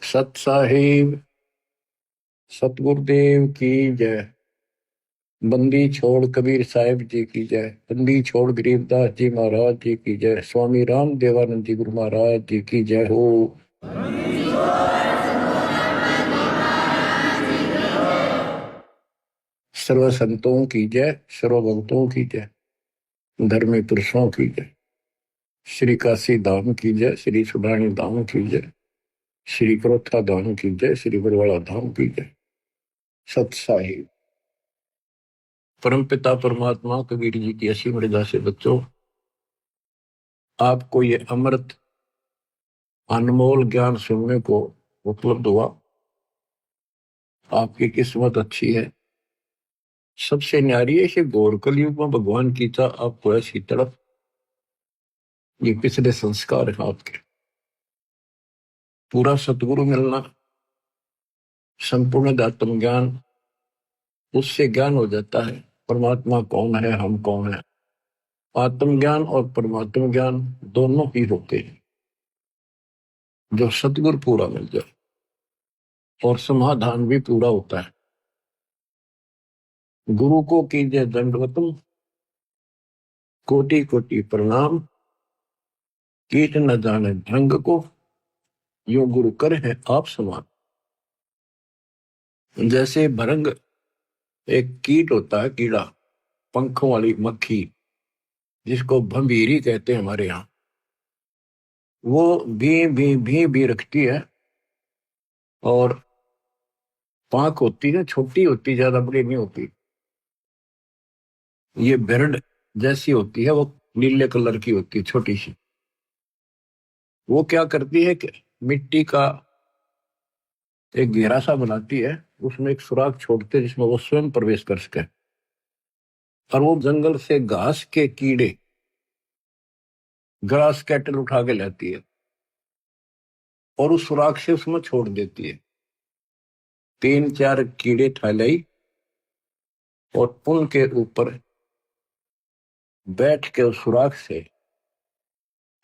सत साहिब सतगुरुदेव की जय। बंदी छोड़ कबीर साहिब जी की जय। बंदी छोड़ गरीबदास जी महाराज जी की जय। स्वामी राम देवानंद जी गुरु महाराज जी की जय हो। सर्व संतों की जय, सर्व भक्तों की जय, धर्मी पुरुषों की जय। श्री काशी धाम की जय, श्री सुडानी धाम की जय, श्री क्रोथा धाम की जय, श्री बरवाड़ा धाम की जय। सत साहिब परमपिता परमात्मा कबीर जी की असीम मर्यादा से बच्चों, आपको ये अमृत अनमोल ज्ञान सुनने को उपलब्ध हुआ। आपकी किस्मत अच्छी है। सबसे न्यारी है घोर कलयुग में भगवान की था आपको ऐसी तड़प। ये पिछले संस्कार है आपके। पूरा सतगुरु मिलना, संपूर्ण आत्म ज्ञान, उससे ज्ञान हो जाता है परमात्मा कौन है, हम कौन है। आत्मज्ञान और परमात्मा ज्ञान दोनों ही होते हैं। जो सतगुरु पूरा मिल जाए और समाधान भी पूरा होता है। गुरु को कीजिए दंडवतम, कोटि कोटि प्रणाम। कीट न जाने ढंग को, यो गुरु कर है आप समान। जैसे भरंग एक कीट होता है, कीड़ा, पंखों वाली मक्खी, जिसको भंभीरी कहते हैं हमारे यहाँ। वो भी रखती है और पांख होती है, छोटी होती, ज्यादा बड़ी नहीं होती। ये बिरड जैसी होती है, वो नीले कलर की होती है, छोटी सी। वो क्या करती है कि मिट्टी का एक घेरा सा बनाती है, उसमें एक सुराख छोड़ते है जिसमें वो स्वयं प्रवेश कर सके। और वो जंगल से घास के कीड़े, ग्रास कैटल उठा के लाती है और उस सुराख से उसमें छोड़ देती है। 3-4 कीड़े ठालाई और उनके ऊपर बैठ के उस सुराख से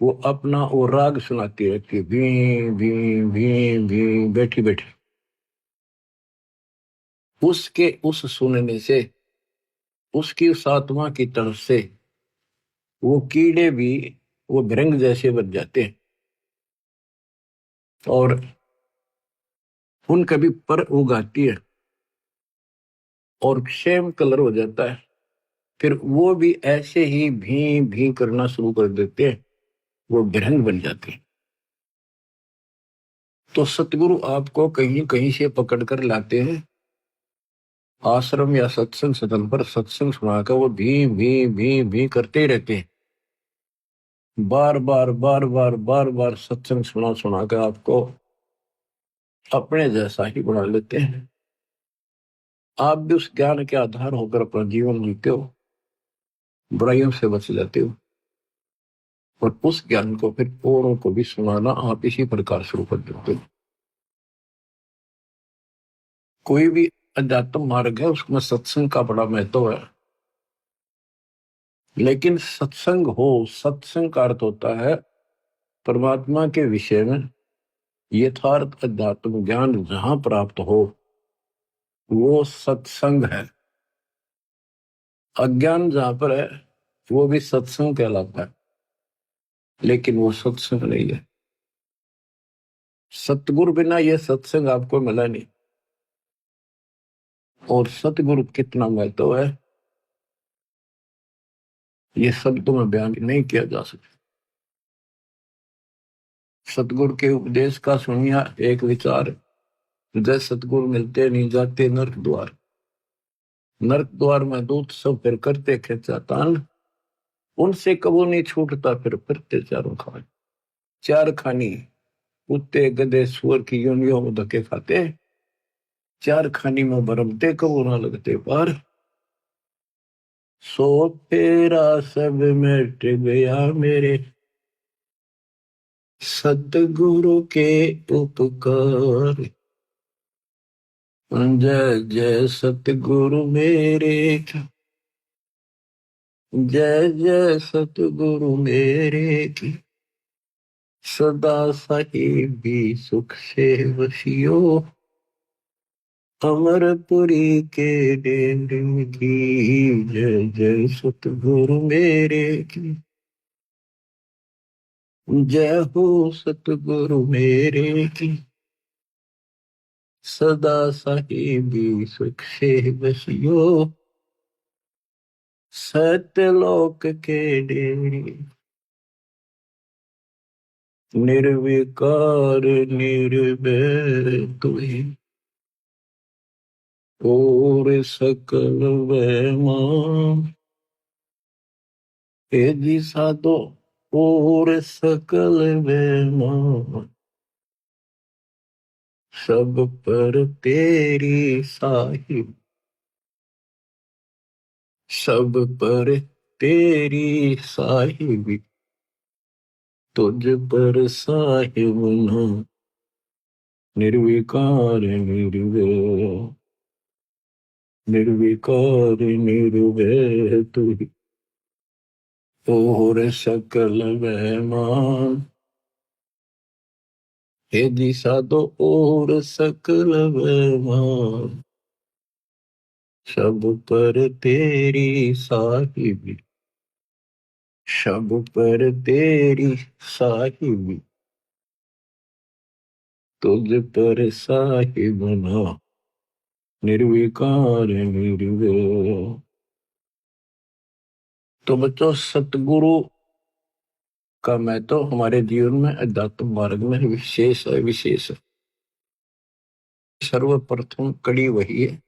वो अपना वो राग सुनाती रहती है, भी भी भी, बैठी बैठी। उसके उस सुनने से, उसकी उस आत्मा की तरफ से वो कीड़े भी वो भृंग जैसे बन जाते हैं और उनका भी पर उगाती है और सेम कलर हो जाता है। फिर वो भी ऐसे ही भी करना शुरू कर देते हैं, वो भृंग बन जाते हैं। तो सतगुरु आपको कहीं कहीं से पकड़ कर लाते हैं, आश्रम या सत्संग सदन पर सत्संग सुनाकर वो भी करते ही रहते हैं। बार बार सत्संग सुना कर आपको अपने जैसा ही बना लेते हैं। आप भी उस ज्ञान के आधार होकर अपना जीवन जीते हो, बुराइयों से बच जाते हो और उस ज्ञान को फिर औरों को भी सुनाना आप इसी प्रकार शुरू कर देते हो। कोई भी अध्यात्म मार्ग है, उसमें सत्संग का बड़ा महत्व है। लेकिन सत्संग हो, सत्संग का अर्थ होता है परमात्मा के विषय में यथार्थ अध्यात्म ज्ञान जहां प्राप्त हो, वो सत्संग है। अज्ञान जहां पर है वो भी सत्संग कहलाता है, लेकिन वो सत्संग नहीं है। सतगुरु बिना यह सत्संग आपको मिला नहीं। और सतगुरु कितना महत्व है, ये शब्दों में बयान नहीं किया जा सकता। सतगुरु के उपदेश का सुनिया एक विचार, जय सतगुरु मिलते नहीं जाते नरक द्वार। नरक द्वार में दूत सब फिर करते खेचा तान, उनसे कबो नहीं छूटता फिरते चारों खान। चार खानी कुत्ते गधे सुअर की योनियों में धक्के खाते, चार खानी में भरमते कबो ना लगते पार। सो फेरा सब मिट गया मेरे, सतगुरु के उपकार। जय जय सतगुरु मेरे, जय जय सतगुरु मेरे की। सदा साहिबी सुख से वसियो, अमरपुरी के डेरे की। जय जय सतगुरु मेरे की, जय हो सतगुरु मेरे की। सदा साहिबी सुख से बसियो, सत्यलोक के डेरे। निर्विकार निर्भय तुहि, और सकल वैमा। हे जी साधो और सकल वैमा, सब पर तेरी साहिब। सब पर तेरी साहिबी, तुझ पर साहिब ना। निर्विकार निर्भय, निर्विकार निर्भय तुहि, और सकल वैमान। हे दिशा दो और सकल वैमान, सब पर तेरी साहिबी। सब पर तेरी साहिबी, तुझ पर साहिब ना। निर्विकार निर्भय। तो बच्चों, सतगुरु का महत्व हमारे जीवन में, अध्यात्म मार्ग में विशेष है, विशेष है। सर्वप्रथम कड़ी वही है,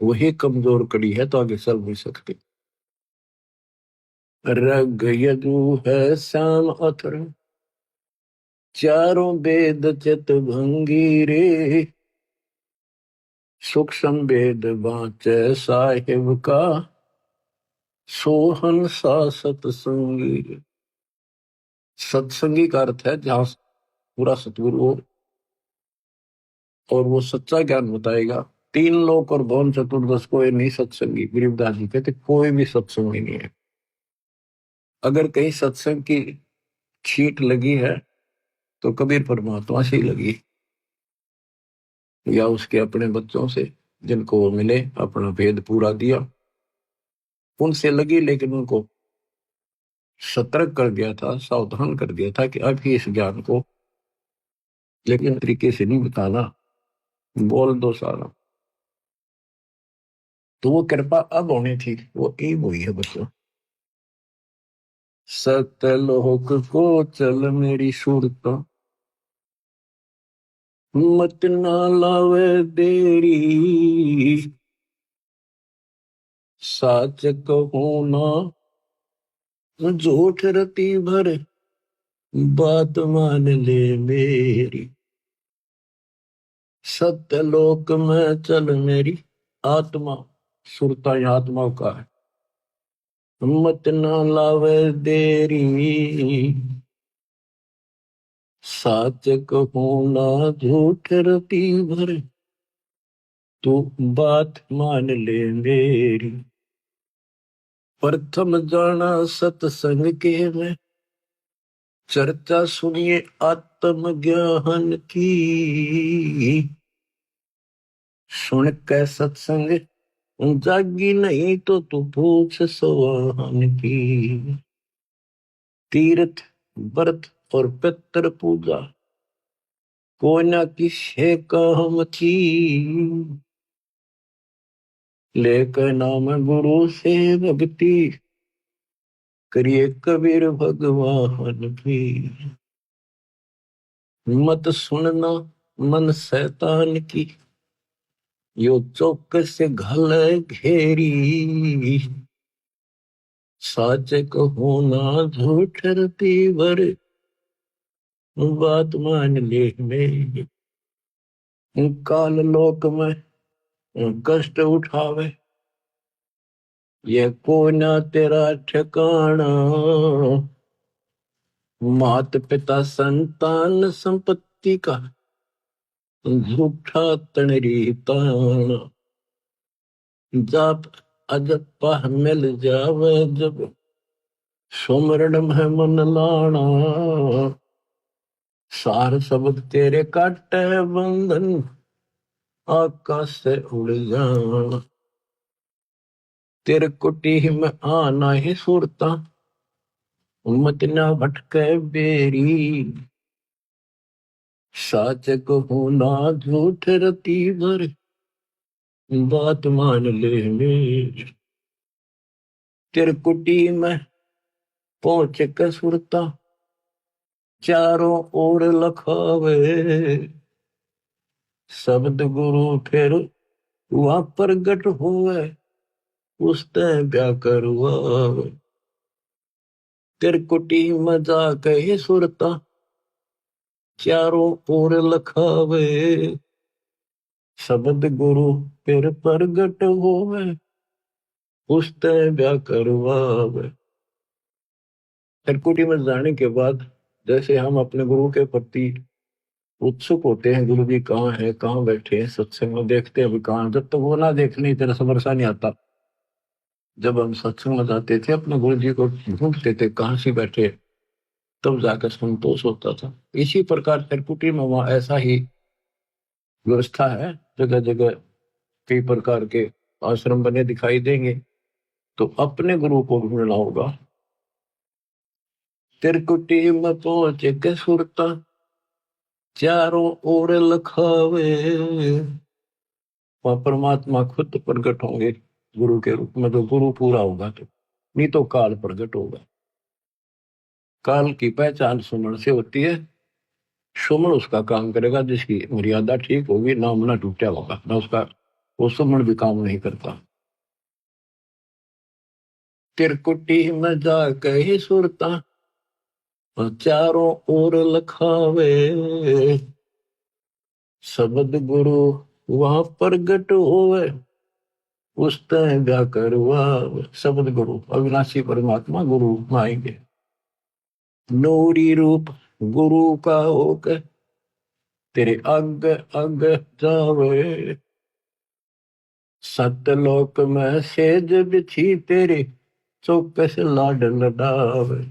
वही कमजोर कड़ी है तो आगे चल नहीं सकती। रग यजु है श्याम अथर, चारों वेद चित भंगी रे। सूक्ष्म वेद बाँचे साहिब का, सोहन सा सतसंगी। सत्संगी का अर्थ है जहां पूरा सतगुरु हो और वो सच्चा ज्ञान बताएगा। तीन लोक और भवन चतुर्दश को ये नहीं सत्संगी। गरीबदास जी कहते कोई भी सत्संगी नहीं है। अगर कहीं सत्संग की छीट लगी है तो कबीर परमात्मा से ही लगी, या उसके अपने बच्चों से जिनको वो मिले, अपना भेद पूरा दिया, उनसे लगी। लेकिन उनको सतर्क कर दिया था, सावधान कर दिया था कि अभी इस ज्ञान को लेकिन तरीके से नहीं बताना, बोल दो सारा। तो वो कृपा अब होनी थी, वो एक हुई है बच्चों। सतलोक को चल मेरी सूरत, मत ना लावे देरी। साच कहो ना झूठ रति भर, बात मान ले मेरी। सत्यलोक में चल मेरी आत्मा, सुरता आत्मा का है। मत ना लावे देरी, साच कहो ना झूठ रति भर, तू बात मान ले मेरी। प्रथम जाना सत्संग के में, चर्चा सुनिए आत्म ज्ञान की। सुन के सत्संग जागी नहीं तो तू पूछ सवाहन की। तीर्थ व्रत और पितर पूजा को न किसे काम थी। लेकर नाम गुरु से भक्ति, करिए कबीर भगवान की। मत सुनना मन शैतान की, यो चौकस से घल घेरी। साच कहो ना झूठ रति भर, बात मान ले मेरी। काल लोक में कष्ट उठावे, ये को ना तेरा ठिकाना। मात पिता संतान संपत्ति का, झूठा तनरी ताना। जाप अजपा मिल जावे जब, सुमरण में मन लाना। सार शब्द तेरे काटे बंधन, आकाश से उड़ जाना। तेरे कुटी में आना ही सुरता, मत ना भटके बेरी। साच कहूँ ना झूठ रती भर, बात मान ले मेरी। तेरे कुटी में पहुंच के सुरता, चारों ओर लखावे। शब्द गुरु फिर वहां प्रगट हुए, उसते ब्या करवावे। तेरे कुटी में जाके ही सुरता, चारों ओर लखावे। शब्द गुरु फिर प्रगट होवे, उसते ब्या करवावे। त्रिकुटी में जाने के बाद जैसे हम अपने गुरु के प्रति उत्सुक होते हैं, गुरु जी कहाँ है, कहाँ बैठे हैं, सत्संग में देखते हैं अभी कहाँ। जब तक वो ना देखने तेरा से भरोसा नहीं आता। जब हम सत्संग में जाते थे अपने गुरु जी को ढूंढते थे कहाँ से बैठे, तब जाकर संतोष होता था। इसी प्रकार त्रिकुटी में वहां ऐसा ही व्यवस्था है। जगह जगह कई प्रकार के आश्रम बने दिखाई देंगे, तो अपने गुरु को ढूंढना होगा। त्रिकुटी में पहुंच के सुरता, चारों ओर लखावे। वहां परमात्मा खुद प्रकट होंगे गुरु के रूप में। तो गुरु पूरा होगा, तो नहीं तो काल प्रकट होगा। काल की पहचान सुमन से होती है। सुमन उसका काम करेगा जिसकी मर्यादा ठीक होगी, नाम ना टूटा होगा ना उसका, वो सुमन भी काम नहीं करता। तिरकुटी में जाके ही सुरता, चारों ओर लखावे। शब्द गुरु वहां प्रगट होवे, उस ब्या करवा। शब्द गुरु अविनाशी परमात्मा गुरु में आएंगे। नूरी रूप गुरु का होकर तेरे अग अग जावे। सतलोक में सेज बिछी तेरे, चौकस लाड लडावे।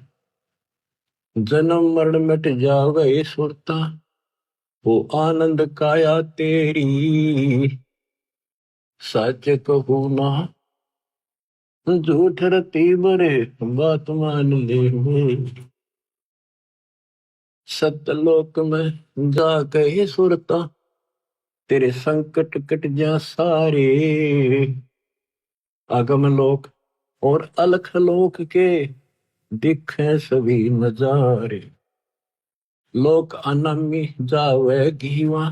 जन्म मरण मिट जावे सुरता, वो आनंद काया तेरी। सच कहूँ ना झूठ रती बरे, बात मान ले मेरी। सतलोक में जाके ही सुरता, तेरे संकट कट जा सारे। आगम लोक और अलख लोक के दिखे सभी नजारे। लोक अनमी जावे घीवा,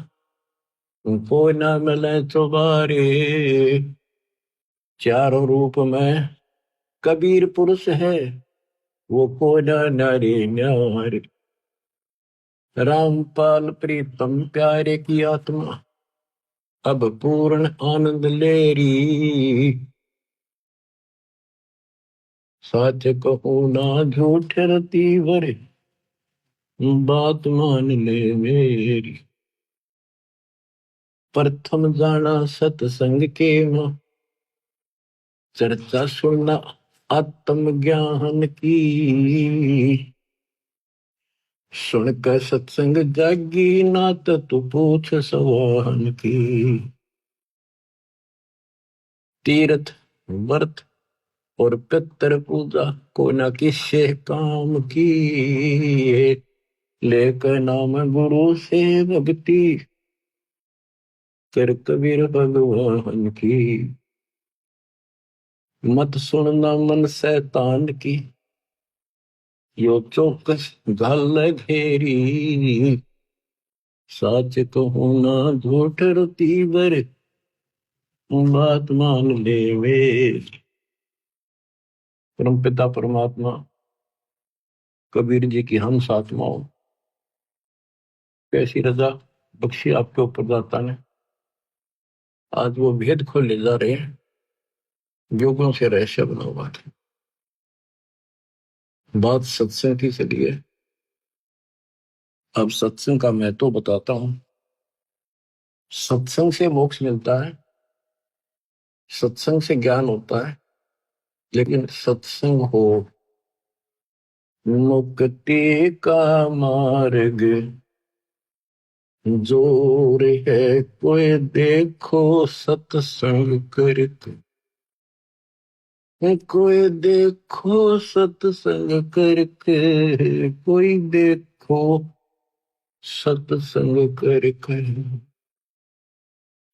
कोई ना मिले चौबारे। चारों रूप में कबीर पुरुष है, वो कोई ना नारी न्यारे। रामपाल प्रीतम प्यारे की आत्मा, अब पूर्ण आनंद लेरी। सच कहूँ ना झूठ रती वरे, बात मान ले मेरी। प्रथम जाना सत्संग के मां, चर्चा सुनना आत्म ज्ञान की। सुनकर सत्संग जागी नात, तू पूछ सवाहन की। तीर्थ व्रत और पितर पूजा को न किसे काम की। लेकर नाम गुरु से भक्ति, कर कबीर भगवान की। मत सुनना मन शैतान की, यो चौकस घाल घेरी। साच कहूँ ना झूठ रती बर, बात मान ले वे। परम पिता परमात्मा कबीर जी की हम आत्माओं, कैसी रजा बख्शी आपके ऊपर दाता ने। आज वो भेद खोल ले जा रहे हैं, योगों से रहस्य बना हुआ था। बात सत्संग की चली है। अब सत्संग का मैं तो बताता हूं। सत्संग से मोक्ष मिलता है, सत्संग से ज्ञान होता है, लेकिन सत्संग हो मुक्ति का मार्ग, जोर है कोई देखो सत्संग करके, कोई देखो सत्संग करके, कोई देखो सत्संग करके,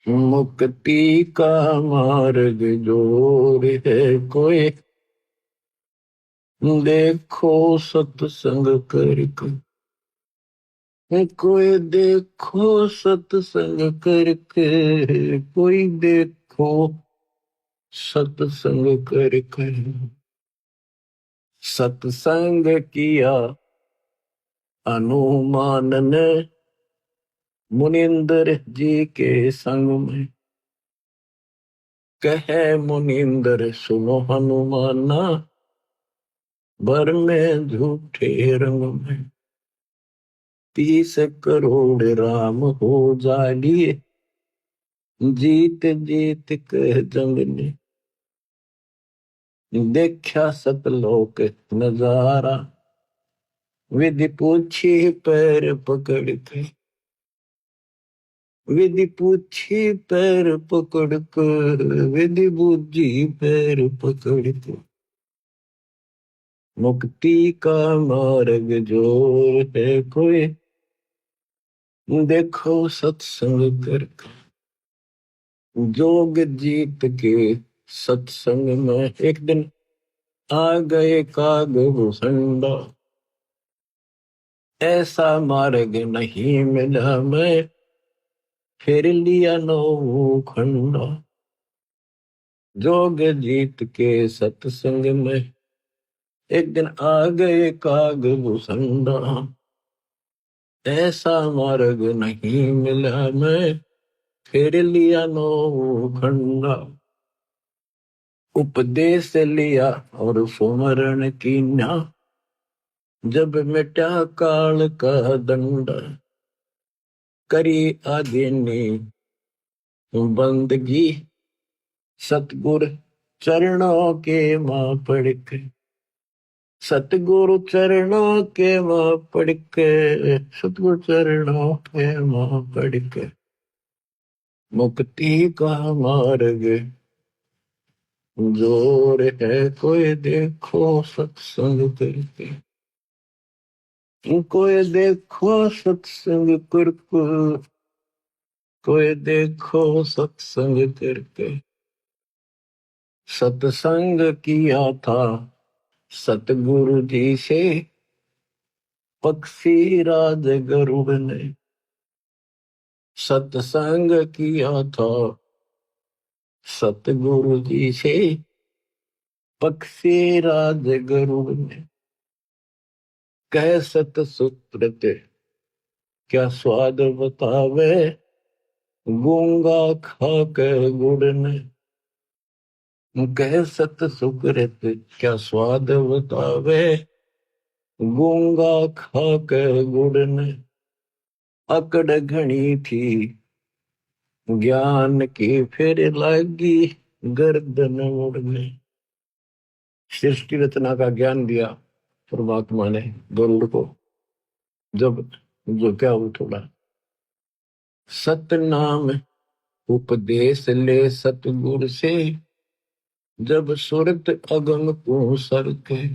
मुक्ति का मार्ग जोर है कोई देखो सत्संग करके, कोई देखो सत्संग करके, कोई देखो सत्संग करके। सत्संग किया हनुमान ने मुनिंदर जी के संग में, कहे मुनिंदर सुनो हनुमाना, भर में झूठे रंग में 30 करोड़ राम हो जालिए, जीत जीत के जंग ने देखा सतलोक नजारा, विधि पूछी पैर पकड़ के, विधि पूछी पैर पकड़ कर, विधि बूझी पैर पकड़ के, मुक्ति का मार्ग जोर है कोई देखो सत्संग करके। जोग जीत के सत्संग में एक दिन आ गए काग भूसंडा, ऐसा मार्ग नहीं मिला मैं, फिर लिया नौ खंडा। जोग जीत के सत्संग में एक दिन आ गए काग भूसंडा, ऐसा मार्ग नहीं मिला मैं, फिर लिया नौ खंडा। उपदेश लिया और सुमरण कीन्या, जब मिटा काल का दंड, करी आदिनी बंदगी, सतगुर चरणों के मां पड़ के, सतगुरु चरणों के मां पड़ के, सतगुरु चरणों के मां पड़ के, मुक्ति का मार्ग जोर है कोई देखो सत्संग करके, कोई देखो सत्संग करके, कोई देखो सत्संग करके। सत्संग किया था सतगुरु जी से, पक्षी राज गरुड़ ने, सत्संग किया था सतगुरु जी से, पक्षी राज गरुड़ ने, कह सत सुत्रत क्या स्वाद बतावे, गूंगा खा के गुड़ ने, कह सत सुकृत क्या स्वाद बतावे, गूंगा खा के गुड़ ने, अकड़ घनी थी ज्ञान की फिर लगी गर्दन मुड़ने। सृष्टि रचना का ज्ञान दिया परमात्मा ने गरुड़ को, जब जो क्या वो थोड़ा सतनाम उपदेश ले सतगुर से, जब सुरत अगम को सरके,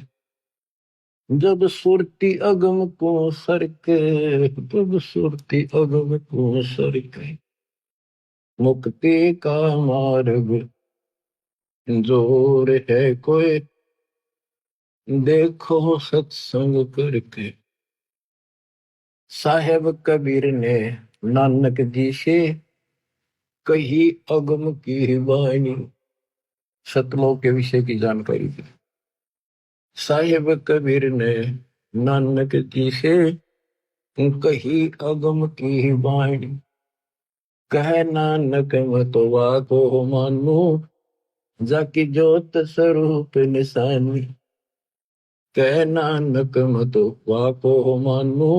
जब सुरती अगम को सरके, जब सुरती अगम को सरके, मुक्ति का मार्ग जोर है कोई देखो सत्संग करके। साहेब कबीर ने नानक जी से कही अगम की वाणी, सतलोक के विषय की जानकारी दी। साहेब कबीर ने नानक जी से कही अगम की वाणी, कह नानक मतवा को मानू, जाकी जोत स्वरूप निशानी, कह नानक मतवा को मानू,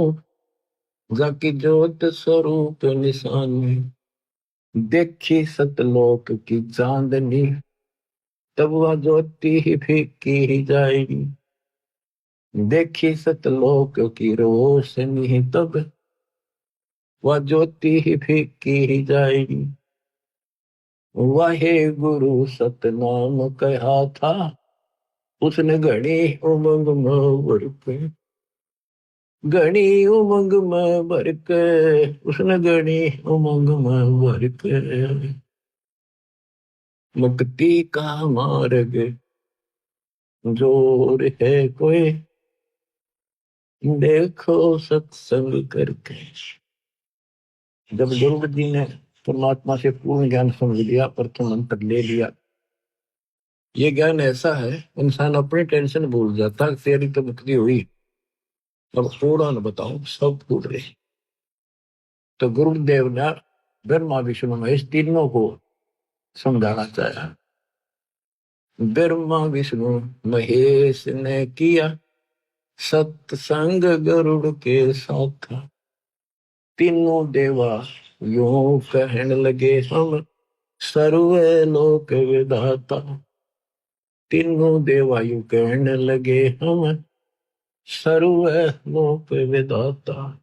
जाकी जोत स्वरूप निशानी। देखी सतलोक की चांदनी, तब वह ज्योति ही फीकी ही जाएगी। देखी सतलोक की रोशनी, तब वह ज्योति ही फीकी ही जाएगी। वाहे गुरु सतनाम कहा था, उसने घड़ी उमंग में भर के, घड़ी उमंग में भर के, उसने घड़ी उमंग में भर के। मुक्ति का मार्ग जोर है कोई, देखो सत्संग करके। जब गुरु जी ने परमात्मा से पूर्ण ज्ञान समझ लिया, प्रथम मंत्र ले लिया, ये ज्ञान ऐसा है इंसान अपनी टेंशन भूल जाता। तेरी तो मुक्ति हुई, अब थोड़ा न बताओ, सब भूल रहे। तो गुरुदेव ने ब्रह्मा विष्णु महेश तीनों को समझाना चाहा। ब्रह्मा विष्णु महेश ने किया सत्संग गरुड़ के साथ। तीनों देवा यूं कहने लगे, हम सर्वे लोक विधाता। तीनों देवा यूं कहने लगे, हम सर्वे लोक विधाता।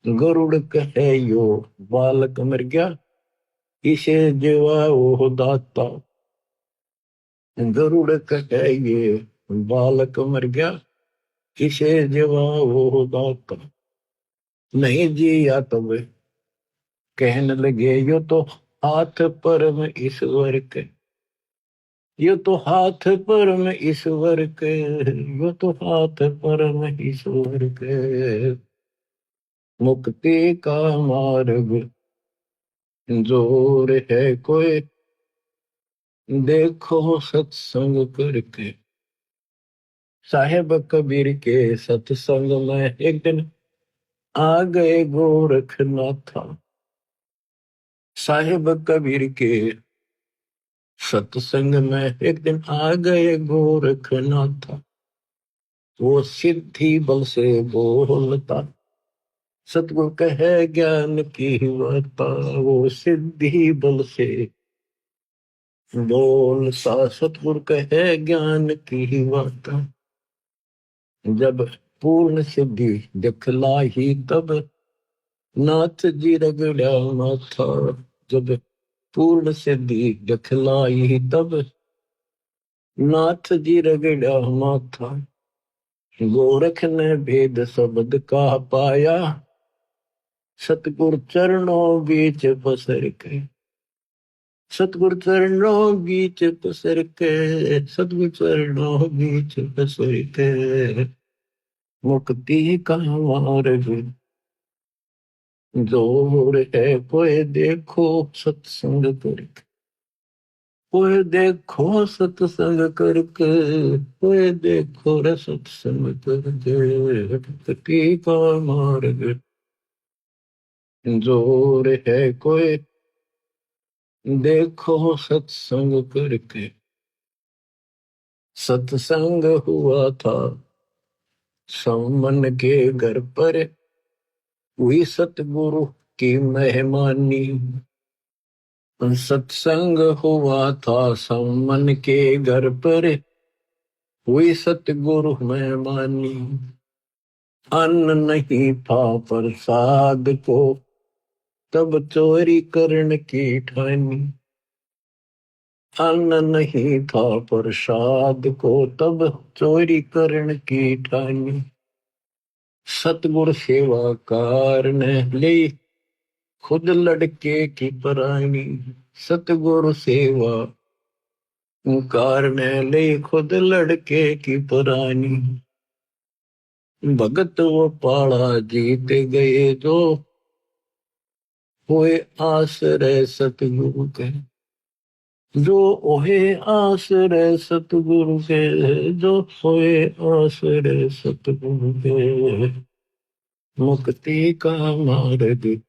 गरुड़ कहे यो बालक मर गया, इसे जीवा वो दाता। गरुड़ कहे ये बालक मर गया, इसे जीवा वो दाता। नहीं जिया तब कहने लगे, यो तो हाथ परम ईश्वर के, यो तो हाथ परम ईश्वर के, यो तो हाथ परम ईश्वर के। मुक्ति का मार्ग जोर है कोई, देखो सत्संग करके। साहेब कबीर के सत्संग में एक दिन आ गए गोरखनाथ। साहेब कबीर के सत्संग में एक दिन आ गए गोरखनाथ। वो सिद्धि बल से बोलता, सतगुरु कहे ज्ञान की वार्ता। वो सिद्धि बल से बोलता, सतगुरु कहे ज्ञान की वार्ता। जब पूर्ण सिद्धि दिखलाई तब नाथ जी रगड़ा माथा। जब पूर्ण सिद्धि दिखलाई तब नाथ जी रगड़ा माथा। गोरख ने भेद शब्द का पाया, सतगुरु चरणों बीच पसर के। सतगुरु चरणों बीच पसर के, सतगुरु चरणों बीच पसर के। मुक्ति का मार्ग जोर है कोई, देखो सत्संग करके। कोई देखो सत्संग करके, कोई देखो रे सत्संग करके। मुक्ति का मार्ग जोर है कोई, देखो सत्संग करके। सत्संग हुआ था समन के घर पर, हुई सतगुरु की मेहमानी। सत्संग हुआ था समन के घर पर, हुई सतगुरु मेहमानी। अन्न नहीं था प्रसाद को, तब चोरी करने की ठानी। अन्न नहीं था प्रसाद को, तब चोरी करने की ठानी। सतगुरु सेवाकार ने ली खुद लड़के की परानी। सतगुरु सेवा कार ने ली खुद लड़के की परानी। भगत वो पाड़ा जीत गए जो हुए आश्रय सतगुरु के। जो ओहे आश्रय सतगुरु के, जो होए आश्रय सतगुरु के। मुक्ति का मार्ग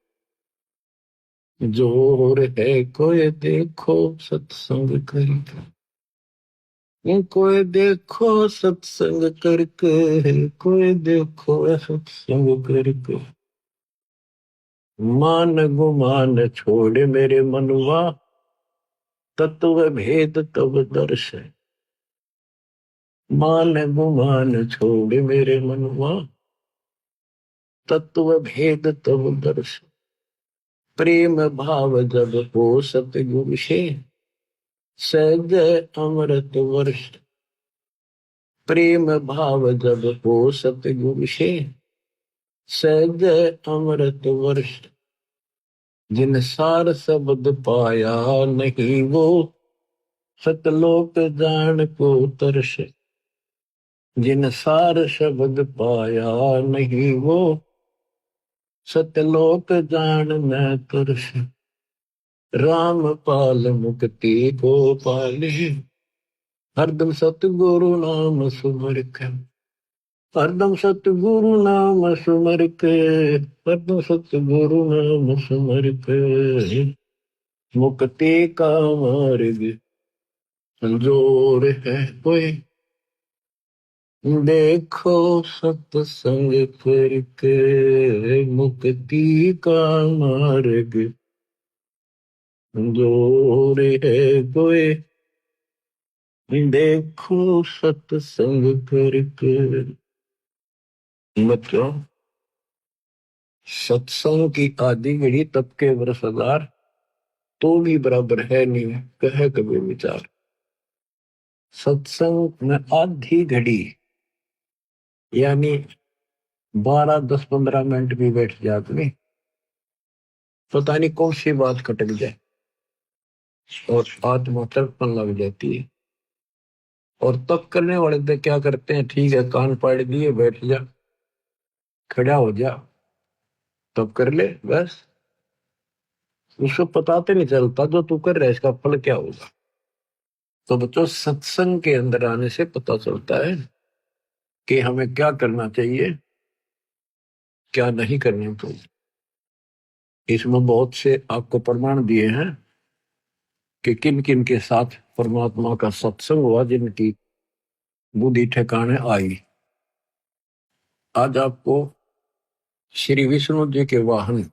जोर है कोई, देखो सत्संग करके। कोई देखो सत्संग करके, कोई देखो सत्संग करके। मान गुमान छोड़ मेरे मनुआ, तत्व भेद तब दर्श है। मान गुमान छोड़ मेरे मनुआ, तत्व भेद तब दर्श, प्रेम भाव जब हो सतगुरु से, सहज अमृत वर्ष। प्रेम भाव जब हो सतगुरु से, सहज अमृत वर्ष। जिन सार शब्द पाया नहीं वो, सतलोक जान को तरस। जिन सार शब्द पाया नहीं वो, सतलोक जान न तरस। राम पाल मुक्ति को पाले, हरदम सतगुरु नाम सुमर के। हरदम सतगुरु नाम सुमर के, हरदम सतगुरु नाम सुमर के। मुक्ति का मार्ग संजोर है कोई, देखो सत्संग करके। मुक्ति का मार्ग संजोर है कोई, देखो सत्संग करके। बच्चों, सत्संग की आदि घड़ी तब के वर्ष 1000 तो भी बराबर है नहीं, कहे कभी विचार। सत्संग में आधी घड़ी यानी 12, 10, 15 मिनट भी बैठ जाते नहीं, पता नहीं कौन सी बात खटक जाए और आत्मा तड़पन लग जाती है। और तब करने वाले तो क्या करते हैं, ठीक है कान पाड़ दिए, बैठ जा, खड़ा हो जा, तब कर ले बस। उसको पता तो नहीं चलता जो तू कर रहा है इसका फल क्या होगा। तो बच्चों, सत्संग के अंदर आने से पता चलता है कि हमें क्या करना चाहिए, क्या नहीं करना चाहिए। इसमें बहुत से आपको प्रमाण दिए हैं कि किन किन के साथ परमात्मा का सत्संग हुआ, जिनकी बुद्धि ठिकाने आई। आज आपको श्री विष्णु जी के वाहन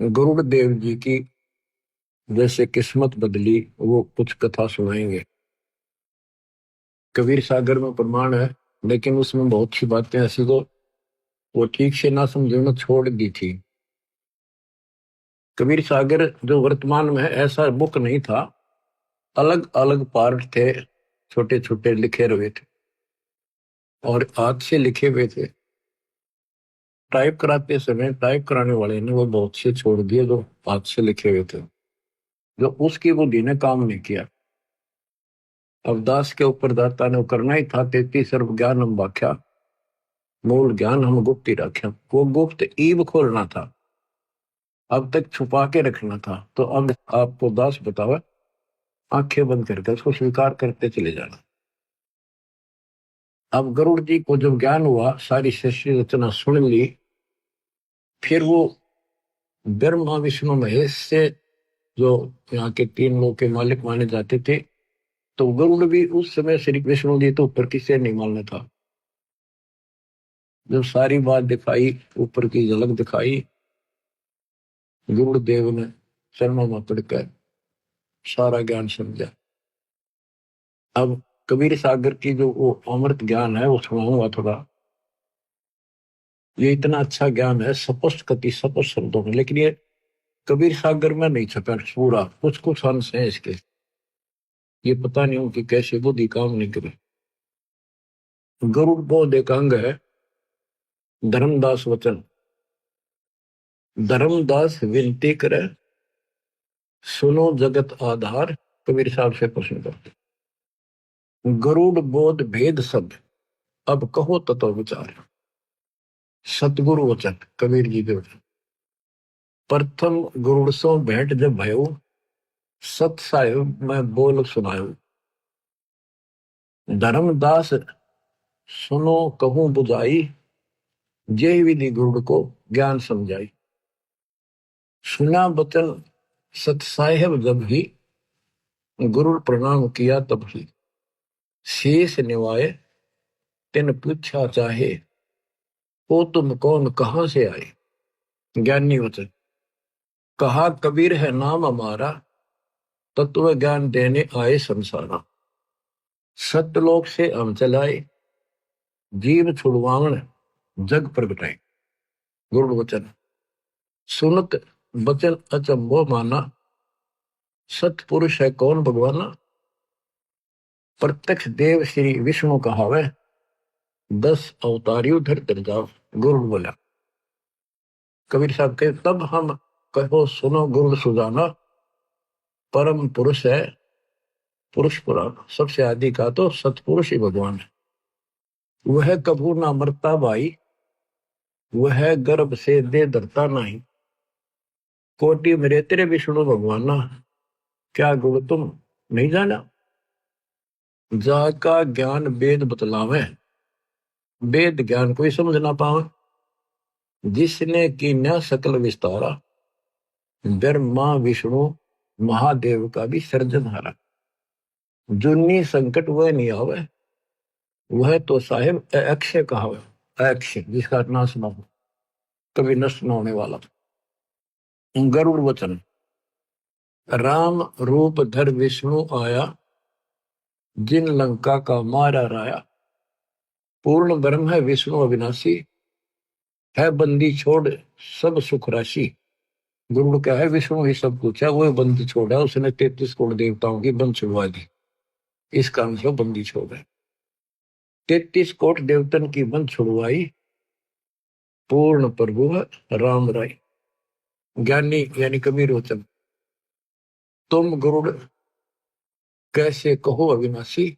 गरुड़ देव जी की जैसे किस्मत बदली, वो कुछ कथा सुनाएंगे। कबीर सागर में प्रमाण है, लेकिन उसमें बहुत सी बातें ऐसी तो वो ठीक से ना समझे में छोड़ दी थी। कबीर सागर जो वर्तमान में है, ऐसा बुक नहीं था, अलग अलग पार्ट थे, छोटे छोटे लिखे हुए थे और हाथ से लिखे हुए थे। टाइप कराते समय टाइप कराने वाले ने वो बहुत से छोड़ दिए जो हाथ से लिखे हुए थे, जो उसकी बुद्धि ने काम नहीं किया। अब दास के ऊपर दाता ने करना ही था, 33 सर्व ज्ञान हम व्याख्या, मूल ज्ञान हम गुप्त ही रख्या। वो गुप्त ईब खोलना था, अब तक छुपा के रखना था। तो अब आपको दास बतावा, आंखें बंद करके उसको स्वीकार करते चले जाना। अब गरुड़ जी को जब ज्ञान हुआ, सारी सृष्टि रचना सुन ली, फिर वो ब्रह्मा विष्णु महेश से, जो यहाँ के 3 लोग के मालिक माने जाते थे, तो गरुड़ भी उस समय श्री विष्णु जी तो ऊपर किसे नहीं मानना था। जब सारी बात दिखाई, ऊपर की झलक दिखाई, गरुड़ देव ने चरणों में पड़कर सारा ज्ञान समझा। अब कबीर सागर की जो वो अमृत ज्ञान है वो सुनाऊंगा थोड़ा। ये इतना अच्छा ज्ञान है, स्पष्ट कति स्पष्ट शब्दों में, लेकिन ये कबीर सागर में नहीं छपा पूरा, कुछ कुछ अंश है इसके। ये पता नहीं हो कि कैसे बुद्धि काम नहीं करे। गरुड़ बोध एक अंग है, धर्मदास वचन। धर्मदास विनती करे, सुनो जगत आधार। कबीर साहब से प्रश्न करते, गरुड़ बोध भेद सब, अब कहो तत्व विचार। सतगुरु वचन, कबीर जी के वचन। प्रथम गरुड़ सो भेंट जब भयो, सत साहिब में बोल सुनायो। धर्मदास सुनो कहूं बुझाई, जय विधि गरुड़ को ज्ञान समझाई। सुना बचन सत साहिब जब ही, गुरु प्रणाम किया तब ही। शेष निवाए तिन पूछा चाहे, ओ तुम कौन कहां से आए। ज्ञानी वचन, कहा कबीर है नाम हमारा, तत्व ज्ञान देने आए संसारा। सत्यलोक से हम चलाए, जीव छुड़वावन जग प्रगटाए। गुरु वचन सुनत बचन अचंभो माना, सतपुरुष है कौन भगवाना। प्रत्यक्ष देव श्री विष्णु कहावे, 10 अवतारियों धर जाओ। गुरु बोला। कबीर साहब के तब हम कहो सुनो गुरु सुजाना, परम पुरुष है पुरुष पुराण। सबसे आदि का तो सतपुरुष ही भगवान है। वह कभू ना मरता भाई, वह गर्भ से दे धरता नहीं। कोटि मेरे तेरे विष्णु भगवाना, क्या गुण तुम नहीं जाना। जाका ज्ञान वेद बतलावे, वेद ज्ञान कोई समझ ना पावे। जिसने की न सकल विस्तारा, ब्रह्मा विष्णु महादेव का भी सर्जनहारा। जुन्नी संकट वह नहीं आवे, वह तो साहिब अक्षय कहावे। अक्षय जिसका नाश ना हो, कभी नष्ट न होने वाला। गरुड़ वचन राम रूप धर विष्णु आया, जिन लंका का मारा राया। पूर्ण ब्रह्म है विष्णु अविनाशी, है बंदी छोड़ सब सुख राशि। गुरु क्या है, विष्णु ही सब कुछ है, वो बंदी छोड़ा। उसने 33 करोड़ देवताओं की बंद छुड़वा दी, इस कारण से बंदी छोड़ है। 33 कोट देवतन की बंद छुड़वाई, पूर्ण प्रभु राम राय। ज्ञानी यानी कबीर वचन तुम गुरुड़ कैसे कहो अविनाशी।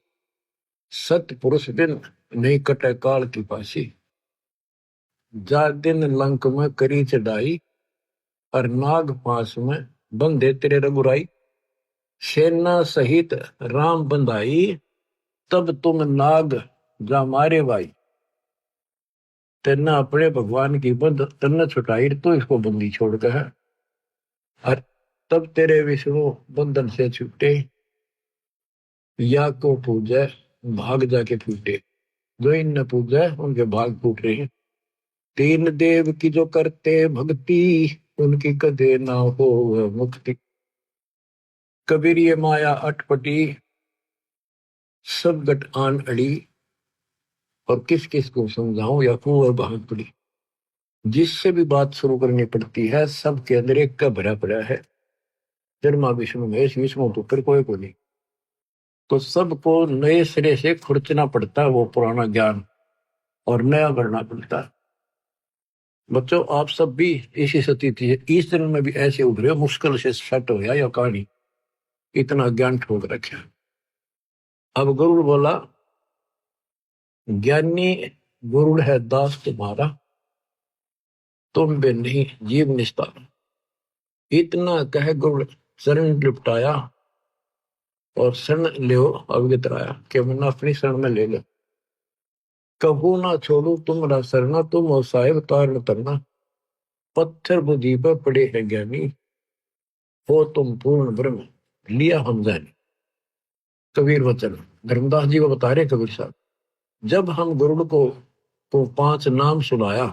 सत पुरुष बिन नहीं कटे काल की पासी। जा दिन लंक में करी चढ़ाई, और नाग पास में बंधे तेरे रघुराई। सेना सहित राम बंधाई, तब तुम नाग जा मारे भाई। तेना अपने भगवान की बंद तन्ने छुटाई, तो इसको बंदी छोड़ के है। और तब तेरे विष्णु बंधन से छूटे, या को पूजे भाग जाके फूटे। जो इन पूजे उनके भाग फूट रहे हैं। तीन देव की जो करते भक्ति, उनकी कदे ना हो मुक्ति। कबीर ये माया अटपटी, सब गट आन अड़ी। और किस किस को समझाऊं या कुंवर भाग पड़ी। जिससे भी बात शुरू करनी पड़ती है, सबके अंदर एक का भरा पड़ा है, ब्रह्मा विष्णु महेश। विष्णु तो फिर कोई को नहीं। तो सबको नए सिरे से खुरचना पड़ता है वो पुराना ज्ञान, और नया भरना पड़ता है। बच्चों आप सब भी इसी स्थिति है, इस जन्म में भी ऐसे उभरे, मुश्किल से सेट हो या कहानी, इतना ज्ञान ठोक रखा। अब गुरु बोला, ज्ञानी गुरु है दास तुम्हारा, तुम भी नहीं जीव निस्तार। इतना कह गुरु शरण लिपटाया, और शरण ले अवगत राया कि मैंने अपनी शरण में ले लो। कबू ना छोड़ू तुमरा सरना, तुम हो साहिब तारण तरना। पत्थर बुद्धि पर पड़े हैं ज्ञानी, हो तुम पूर्ण ब्रह्म लिया हम जानी। कबीर वचन धर्मदास जी को बता रहे कबीर साहब, जब हम गुरु को 5 नाम सुनाया,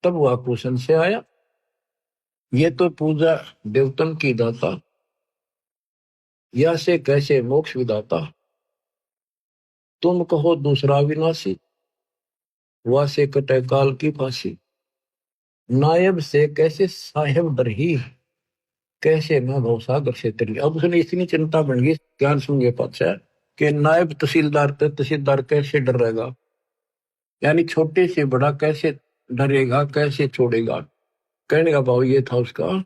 तब वह क्वेश्चन से आया, ये तो पूजा देवतन की दाता, या से कैसे मोक्ष विदाता। तुम कहो दूसरा विनाशी, वह से कटे काल की फांसी। नायब से कैसे साहेब डर ही, कैसे मैं भवसागर से तरी। अब उसने इतनी चिंता बन गई ज्ञान सुन के पाचा कि नायब तहसीलदार कैसे डर रहेगा, यानी छोटे से बड़ा कैसे डरेगा, कैसे छोड़ेगा। कहने का भाव ये था उसका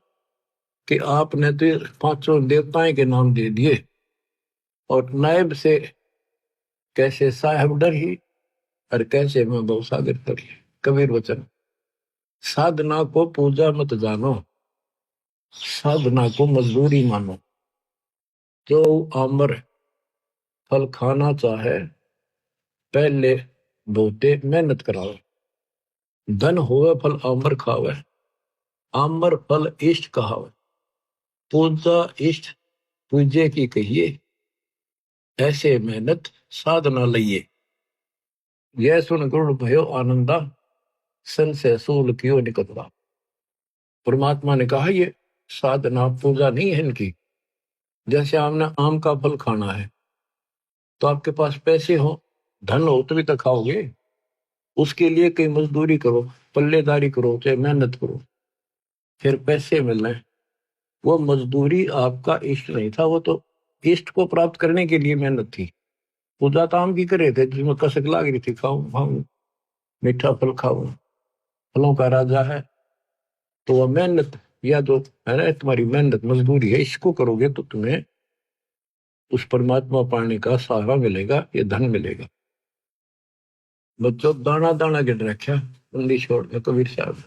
कि आपने तो 5 देवताएं के नाम दे दिए, और नायब से कैसे साहेब डर ही, और कैसे मैं भवसागर तरी। कबीर वचन साधना को पूजा मत जानो, साधना को मजदूरी मानो। जो आमर फल खाना चाहे, पहले बहुते मेहनत कराओ। धन होवे फल आमर खावे, आमर फल इष्ट कहावे। पूजा इष्ट पूजे की कहिए, ऐसे मेहनत साधना लइए। यह सुन गुरु भयो आनंदा, सन से सूल कियो निकतवा। परमात्मा ने कहा ये साधना पूजा नहीं है इनकी। जैसे आपने आम का फल खाना है, तो आपके पास पैसे हो, धन हो तभी तो खाओगे। उसके लिए कहीं मजदूरी करो, पल्लेदारी करो, चाहे मेहनत करो, फिर पैसे मिलने। वो मजदूरी आपका इष्ट नहीं था, वो तो इष्ट को प्राप्त करने के लिए मेहनत थी। पूजा तो आम की करे थे जिसमें कसक लाग रही थी, खाऊं खाऊं मीठा फल खाऊं, फलों का राजा है। तो वह मेहनत या तो है ना, तुम्हारी मेहनत मजदूरी है, इसको करोगे तो तुम्हें उस परमात्मा पाने का सहारा मिलेगा, ये धन मिलेगा। बच्चों दाना दाना गिन रखा बंदी छोड़ के कबीर साहब।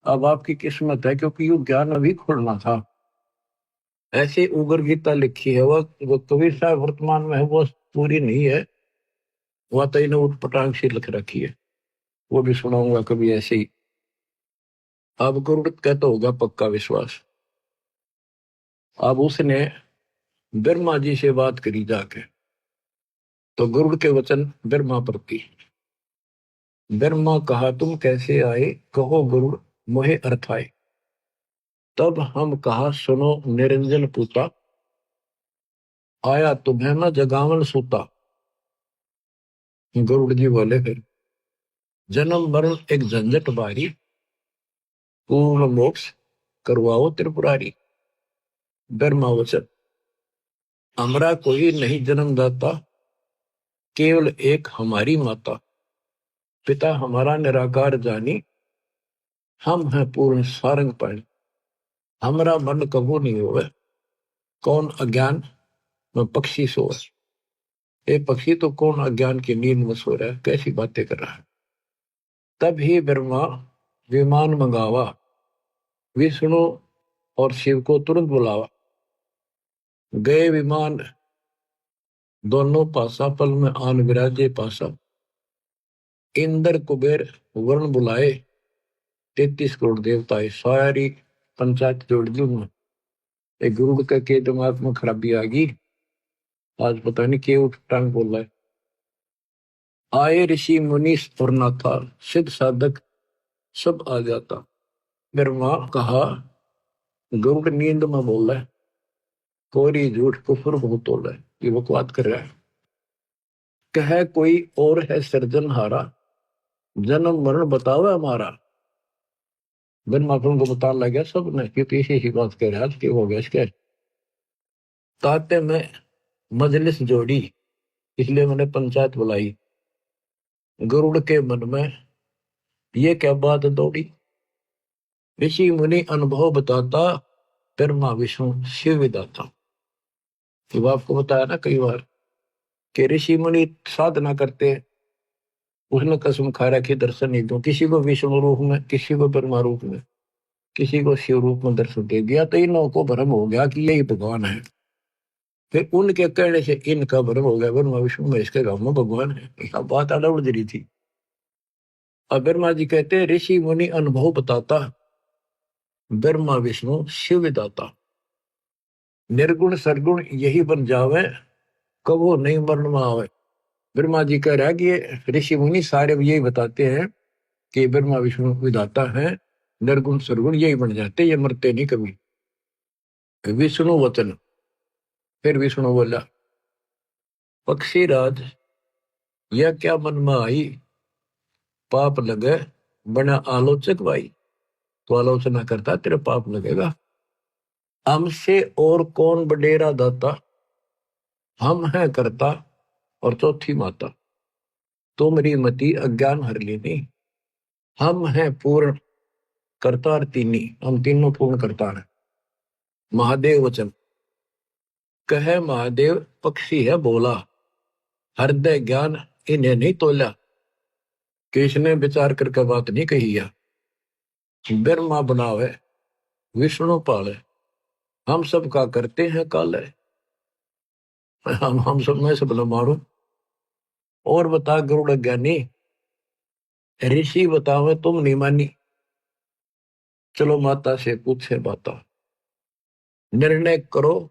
अब आपकी किस्मत है, क्योंकि यू ज्ञान अभी खुलना था। ऐसे उगर गीता लिखी है, वो कबीर साहब वर्तमान में है, वो पूरी नहीं है, वह तो इन्हें उठपटांग सी लिख रखी है, वो भी सुनाऊंगा कभी ऐसे ही। अब गुरुड़ कहता होगा पक्का विश्वास। अब उसने ब्रह्मा जी से बात करी जाके, तो गुरुड़ के वचन ब्रह्मा प्रति। ब्रह्मा कहा तुम कैसे आए, कहो गुरुड़ मोहे अर्थ आए। तब हम कहा सुनो निरंजन पूता, आया तुम्हें न जगावन सूता। गुरुड़ जी बोले फिर जन्म मरण एक झंझट बारी, पूर्ण मोक्ष करवाओ त्रिपुरारी। ब्रह्मा वचन हमरा कोई नहीं जन्म दाता, केवल एक हमारी माता। पिता हमारा निराकार जानी, हम हैं पूर्ण सारंग पाणी। हमरा मन कबू नहीं होवे, कौन अज्ञान में पक्षी सोए। ये पक्षी तो कौन अज्ञान की नींद में सो रहा है, कैसी बातें कर रहा है। तब ही ब्रह्मा विमान मंगावा, विष्णु और शिव को तुरंत बुलावा। गए विमान दोनों पासा, पल में आन विराजे पासा। इंद्र कुबेर वरुण बुलाए, 33 करोड़ देवताएं सारी पंचायत जोड़ दी उन्होंने। गुरु के दिमाग में खराबी आ गई, आज पता नहीं क्यों टांग बोल रहा है। आए ऋषि मुनि और नाथा, सिद्ध साधक सब आ जाता। ब्रह्मा कहा गरुड़ नींद में बोल रहा है, कोरी झूठ कुफर बहुत हो रहा है, ये बकवाद कर रहा है। कह कोई और है सृजनहारा, जन्म मरण बतावे हमारा। ब्रह्मा को बताने लगा सब ने, क्योंकि इसी ही बात कह रहा कि हो गया इसके। ताते में मजलिस जोड़ी, इसलिए मैंने पंचायत बुलाई। गरुड़ के मन में ये क्या बात दौड़ी, ऋषि मुनि अनुभव बताता, ब्रह्मा विष्णु शिव विदाता। तो आपको बताया ना कई बार कि ऋषि मुनि साधना करते, उसने कसम खा रखी दर्शन नहीं दूं, किसी को विष्णु रूप में, किसी को ब्रह्मा रूप में, किसी को शिव रूप में दर्शन दे दिया, तो इन को भ्रम हो गया कि यही भगवान है। फिर उनके कहने से इनका भ्रम हो गया ब्रह्मा विष्णु महेश के गांव में भगवान है। यह बात अलग उड़ रही थी। अब ब्रह्मा जी कहते ऋषि मुनि अनुभव बताता, ब्रह्मा विष्णु शिव विदाता। निर्गुण सरगुण यही बन जावे, कबो नहीं मरण में आवे। ब्रह्मा जी कह रहा है कि ऋषि मुनि सारे यही बताते हैं कि ब्रह्मा विष्णु विधाता है, निर्गुण सरगुण यही बन जाते, ये मरते नहीं कभी। विष्णु वचन, फिर विष्णु बोला पक्षी राज यह क्या मन में आई, पाप लगे बना आलोचक भाई। तो आलोचना करता तेरे पाप लगेगा। हमसे और कौन बडेरा दाता, हम है करता और चौथी माता। तो मेरी मति अज्ञान हर लेनी, हम हैं पूर्ण करतार तीनी, हम तीनों पूर्ण करतार हैं। महादेव वचन कहे महादेव पक्षी है बोला, हृदय ज्ञान इन्हें नहीं तोला। किसने विचार करके बात नहीं कही है। ब्रह्मा बनावे विष्णु पाले, हम सब का करते हैं काले। हम सब में सब न मारो। और बता गरुड़ ज्ञानी, ऋषि बतावे तुम नहीं मानी। चलो माता से पूछे बाता, निर्णय करो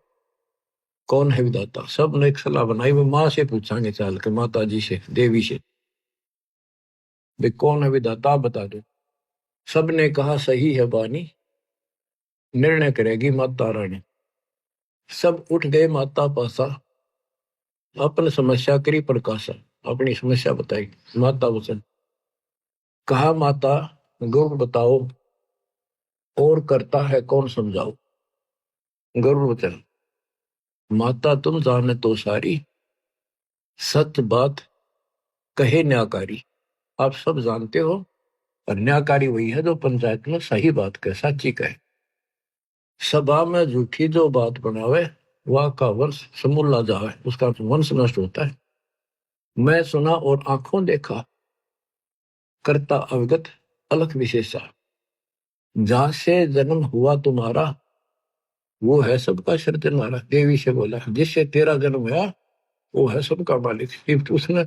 कौन है विधाता। सब ने एक सलाह बनाई, वो माँ से पूछांगे चाल के, माता जी से, देवी से, वे कौन है विधाता आप बता दो। सब ने कहा सही है बानी, निर्णय करेगी माता रानी। सब उठ गए माता पासा, अपन समस्या करी प्रकाशा। अपनी समस्या बताई। माता वचन कहा, माता गरुड़ बताओ और करता है कौन समझाओ। गरुड़ वचन, माता तुम जाने तो सारी, सच बात कहे न्याकारी। आप सब जानते हो, और न्याकारी वही है जो पंचायत में सही बात कहे, सच्ची कहे। सभा में झूठी जो बात बनावे, वह का वंश समूला जावे, उसका वंश नष्ट होता है। मैं सुना और आंखों देखा, करता अवगत अलख विशेषा। जहां से जन्म हुआ तुम्हारा, वो है सबका सृजनहारा। देवी से बोला, जिससे तेरा जन्म हुआ वो है सबका मालिक। फिर उसने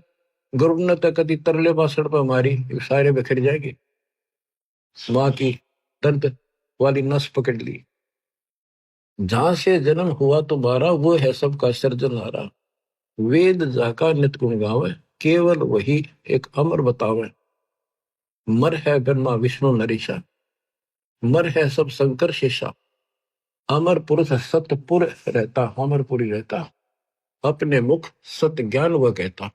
गरुड़ ने तक कदी तरले बासड़ पर मारी, सारे बिखर जाएगी। माँ की दंत वाली नस पकड़ ली। जहां से जन्म हुआ तुम्हारा, वो है सबका सृजनहारा। वेद जाका नित गुण गावे, केवल वही एक अमर बतावे। मर है ब्रह्मा विष्णु नरेशा, मर है सब शंकर शेषा। अमर पुरुष सतपुर रहता, अमरपुरी रहता। अपने मुख सत्य ज्ञान वह कहता।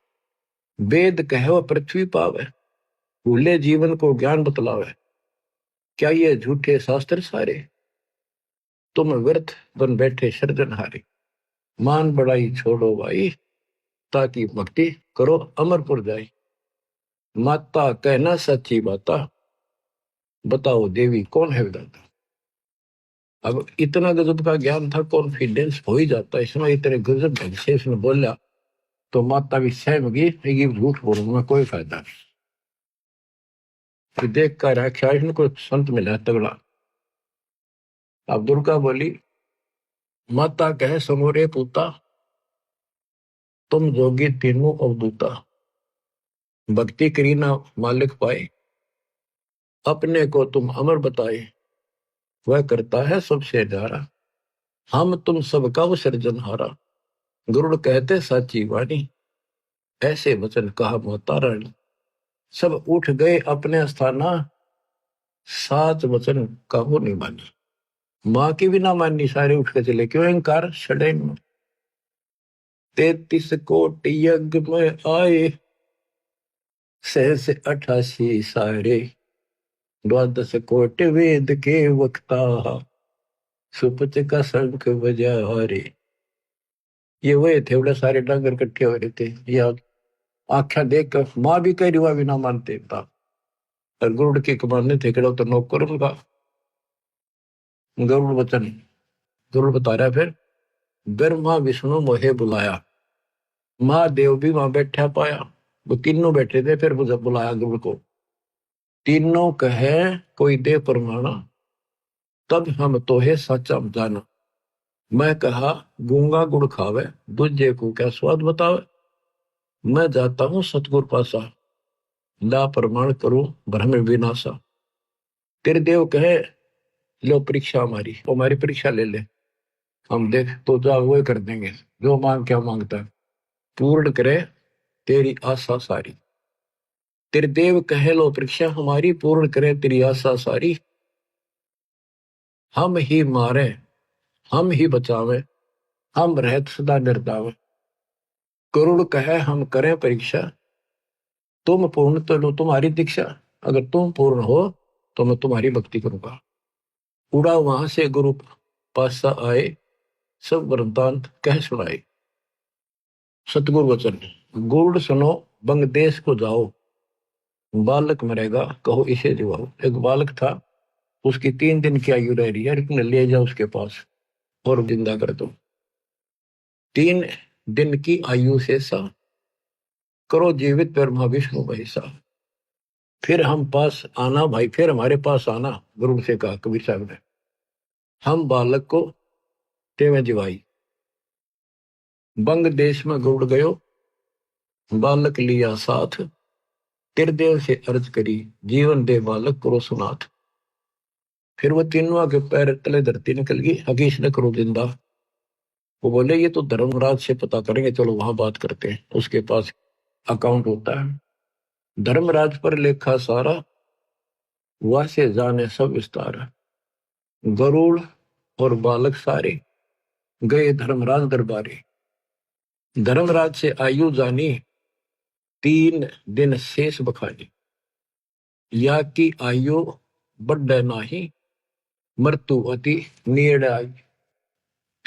वेद कहो पृथ्वी पावे, भूले जीवन को ज्ञान बतलावे। क्या ये झूठे शास्त्र सारे, तुम व्यर्थ बन बैठे सृजनहारे। मान बड़ाई छोड़ो भाई, ताकि भक्ति करो अमरपुर जाई। माता कहना सच्ची बाता, बताओ देवी कौन है विधाता। अब इतना गजब का ज्ञान था, कॉन्फिडेंस हो ही जाता है इसमें। इतने गजब ढंग से इसने बोला तो माता भी सहम गई, ये झूठ बोलूंगा कोई फायदा नहीं। फिर देख कर आख्या इनको संत मिला तगड़ा। अब दुर्गा बोली, माता कहे समोरे पूता, तुम जोगी तीनों अवधूता। भक्ति करी ना मालिक पाए, अपने को तुम अमर बताए। वह करता है सबसे न्यारा, हम तुम सबका वो सृजनहारा। गरुड़ कहते साची वाणी, ऐसे वचन कहा माता रानी। सब उठ गए अपने स्थाना, सात वचन कहो नहीं मानी। माँ की भी ना माननी, सारे उठ के चले। क्यों अहंकार छड़े। 33 कोटि यज्ञ में आए, सहस 88 सारे। 12 कोटि वेद के वक्ता, सुपच का शंख बजा रे। ये वही थे, बड़े सारे डांगर इकट्ठे हो रहे थे। या आख्या देख कर माँ भी कह रही, भी ना मानते था। और गरुड़ के कमाने थे कड़ो तो नौकर उनका। गरुड़ वचन, गरुड़ बता रहा है फिर, ब्रह्मा विष्णु मोहे बुलाया। महादेव भी वहां बैठा पाया। वो तीनों बैठे थे, फिर मुझे बुलाया गरुड़ को। तीनों कहे कोई दे परमाणा, तब हम तोहे सच जाना। मैं कहा गूंगा गुड़ खावे, दूजे को क्या स्वाद बतावे। मैं जाता हूं सतगुर पासा, ला प्रमाण करूं भ्रम विनाशा। तेरे देव कहे लो परीक्षा हमारी परीक्षा ले ले। हम देख तो जा वो कर देंगे, जो मांग क्या मांगता है पूर्ण करे तेरी आशा सारी। तेरे देव कहे लो परीक्षा हमारी, पूर्ण करे तेरी आशा सारी। हम ही मारे हम ही बचावे, हम रहत सदा निर्दावे। करुण कहे हम करें परीक्षा, तुम पूर्ण तो लो तुम्हारी दीक्षा। अगर तुम पूर्ण हो तो मैं तुम्हारी भक्ति करूंगा। उड़ा वहां से गुरु पासा आए, सब वरदान कह सुनाए। सतगुरु वचन, गुड़ सुनो बंग देश को जाओ। बालक मरेगा कहो इसे दिवाओ। एक बालक था, उसकी 3 दिन की आयु रह रही है, ले जाओ उसके पास और जिंदा कर दो। 3 दिन की आयु से सा, करो जीवित ब्रह्मा विष्णु महेशा। फिर हम पास आना भाई, फिर हमारे पास आना, गुरु से कहा कबीर साहब ने। हम बालक को तेवे जिवाई। बंग देश में गुड़ गयो, बालक लिया साथ। तिरदेव से अर्ज करी, जीवन दे बालक करो सुनाथ। फिर वो तीनों के पैर तले धरती निकल गई, हकीश ने करो जिंदा। वो बोले ये तो धर्मराज से पता करेंगे, चलो वहां बात करते हैं, उसके पास अकाउंट होता है। धर्मराज पर लेखा सारा, वह से जाने सब विस्तार। गरुड़ और बालक सारे गए धर्मराज दरबारे। धर्मराज से आयु जानी, 3 दिन शेष बखानी, या की आयु बढ़े नाही, मृत्यु अति नियड़ आई।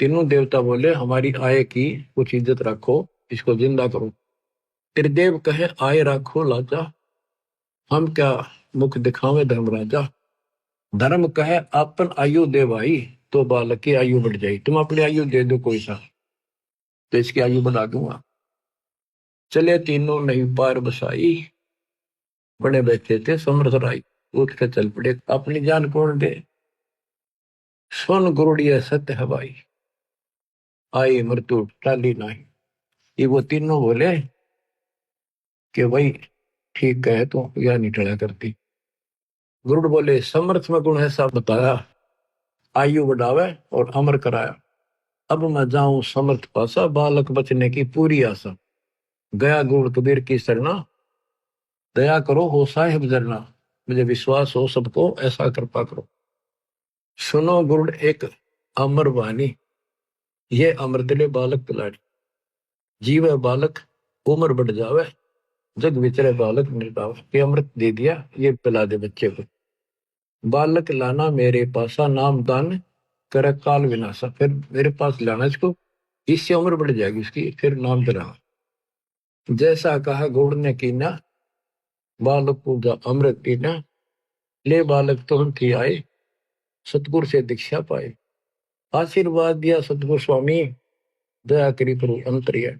तीनों देवता बोले हमारी आय की कुछ इज्जत रखो, इसको जिंदा करो। त्रिदेव कहे आय रखो लाजा, हम क्या मुख दिखावे धर्मराजा। धर्म कहे अपन आयु दे भाई, तो बालक की आयु बढ़ जाए। तुम अपनी आयु दे दो कोई सा, तो इसकी आयु बढ़ा दूंगा। चले तीनों नहीं पार बसाई, बड़े बैठे थे समर्थ राय। उठ के चल पड़े, अपनी जान कौन दे, सुन गुरुड़िया सत्य है भाई, आई मृत्यु टाली नहीं। ये वो तीनों बोले कि भाई ठीक है, तो यह नहीं टला करती। गुरुड़ बोले समर्थ में गुण ऐसा बताया, आयु बढ़ावे और अमर कराया। अब मैं जाऊं समर्थ पासा, बालक बचने की पूरी आशा। गया गुरु कबीर की शरणा, दया करो हो साहिब जरना। मुझे विश्वास हो सबको, ऐसा कृपा करो। सुनो गुरुड़ एक अमर वाणी, ये अमृत ले बालक पिलाड़ी। जीवे बालक उम्र बढ़ जावे, जग विचरे बालक निर्दाव। ये अमृत दे दिया, ये पिला दे बच्चे को। बालक लाना मेरे पासा, नाम दान कर काल विनाशा। फिर मेरे पास लाना इसको, इससे उम्र बढ़ जाएगी उसकी, फिर नाम दरा। जैसा कहा गौड़ ने कीना, बालक को अमृत पीना। ले बालक तुरंत ही आए, सतगुरु से दीक्षा पाए। आशीर्वाद दिया सतगुरु स्वामी, दया करी प्रभु अंतर्य।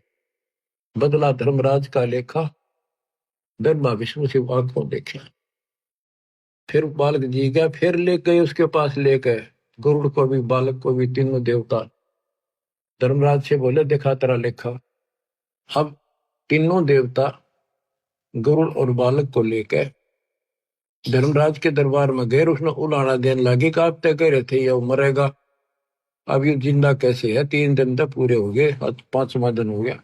बदला धर्मराज का लेखा, धर्मा विष्णु से आंखों देखा। फिर बालक जी गया, फिर ले गए उसके पास, ले गए गरुड़ को भी बालक को भी, तीनों देवता। धर्मराज से बोले देखा तेरा लेखा। अब तीनों देवता गरुड़ और बालक को लेकर धर्मराज के दरबार में गए। उसने उलाना देने लगी कि आप तय कह रहे थे ये मरेगा, अब ये जिंदा कैसे है। 3 दिन तक पूरे हो गए, 5वां दिन हो गया।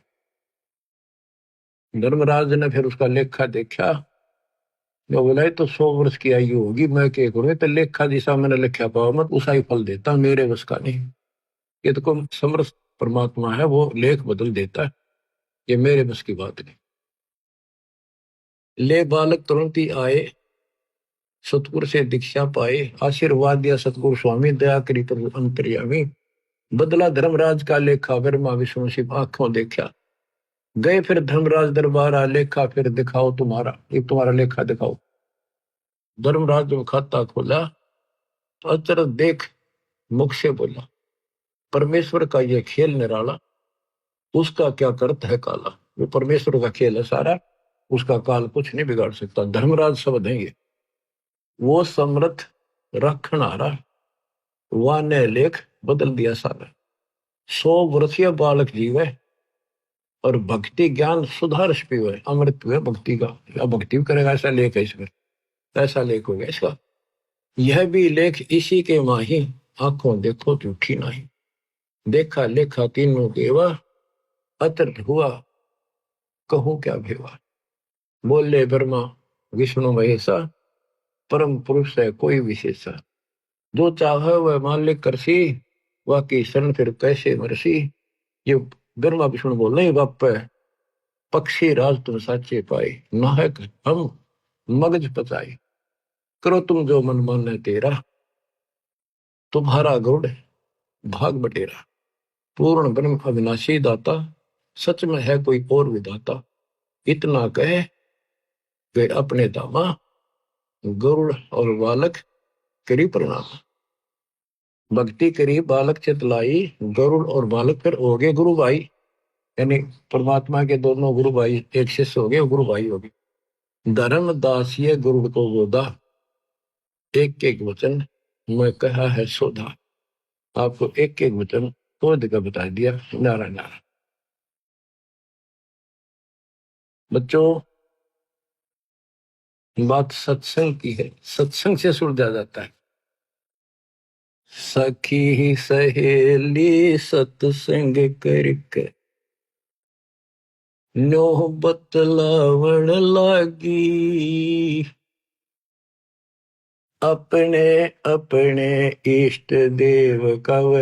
धर्मराज ने फिर उसका लेखा देखा, जो बोला तो 100 वर्ष की आयु होगी। मैं क्या करूँ, तो लेखा दिशा मैंने लिखा पाओ मत, उसा ही फल देता, मेरे बस का नहीं। ये तो कोई समर्थ परमात्मा है, वो लेख बदल देता है, ये मेरे बस की बात नहीं। ले बालक तुरंत ही आए, सतगुरु से दीक्षा पाए। आशीर्वाद दिया सतगुरु स्वामी, दया करी प्रभु अंतर्यामी। बदला धर्मराज का लेखा, ब्रह्मा विष्णु शिव आंखों देखा। गए फिर धर्मराज दरबार, लेखा फिर दिखाओ तुम्हारा, ये तुम्हारा लेखा दिखाओ। धर्मराज ने खाता खोला, तो अचरज देख मुख से बोला, परमेश्वर का ये खेल निराला, उसका क्या करत है काला। वो परमेश्वर का खेल है सारा, उसका काल कुछ नहीं बिगाड़ सकता। धर्मराज शब्द है ये, वो समर्थ रखनारा, वह ने लेख बदल दिया सारा। 100 वर्षीय बालक जीवे, और भक्ति ज्ञान सुधारस पीवे, अमृत पीवे भक्ति का। या भक्ति करेगा ऐसा लेख है इसमें, ऐसा लेख हो गया इसका। यह भी लेख इसी के माही, आंखों देखो झूठी नहीं। देखा लेखा तीनों देवा, अतर्थ हुआ कहूं क्या भेवा। बोले ब्रह्मा विष्णु महेशा, परम पुरुष है कोई विशेषा। जो चाहे वह मालिक करसी, वाकी शरण फिर कैसे मरसी। ये ब्रह्मा विष्णु बोल रहे बाप है, पक्षी राज तुम साचे पाए, नाहक हम मगज पचाए। करो तुम जो मन माने तेरा, तुम्हारा गरुड़ भाग बटेरा। पूर्ण ब्रह्म अविनाशी दाता, सच में है कोई और विधाता। इतना कहे वे अपने दामा, गरुड़ और बालक करी प्रणाम। भक्ति करी बालक चितलाई, गरुड़ और बालक फिर हो गए गुरु भाई। यानी परमात्मा के दोनों गुरु भाई, एक शिष्य हो गए, गुरु भाई हो गए। धर्म दास ये गरुड़ को गोदा, एक एक वचन मैं कहा है सोधा। आपको एक एक वचन तो जगह बता दिया। नारायण नारायण। बच्चों, बात सत्संग की है, सत्संग से सुलझा जाता है। सखी सहेली सत्संग करके, नो बतलावण लागी। अपने अपने इष्ट देव कव,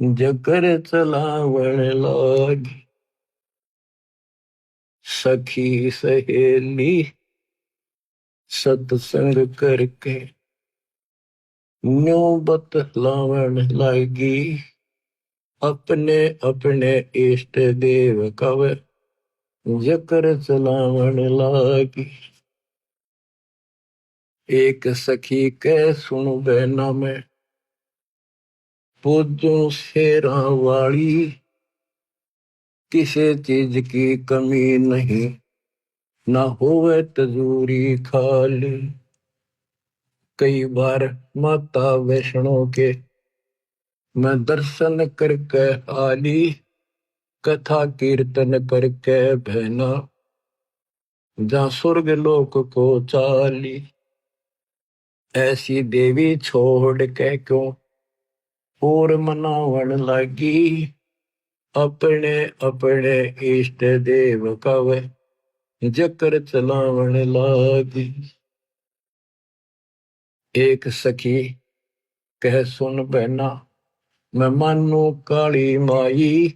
जकर चलावण लागी। सखी सहेली सत्संग करके न्यू बतलावन लागी, अपने अपने इष्ट देव कव जकर चलावन लागी। एक सखी के सुन बहना में पूजू शेरा वाली, किसी चीज की कमी नहीं, ना होवे तजूरी खाली। कई बार माता वैष्णो के मैं दर्शन करके आली, कथा कीर्तन करके बहना जहाँ स्वर्ग लोक को चाली। ऐसी देवी छोड़ के क्यों और मनावन लागी, अपने अपने इष्ट देव कव जकर चलावन लागी। एक सखी कह सुन बहना, मैं मानू काली माई,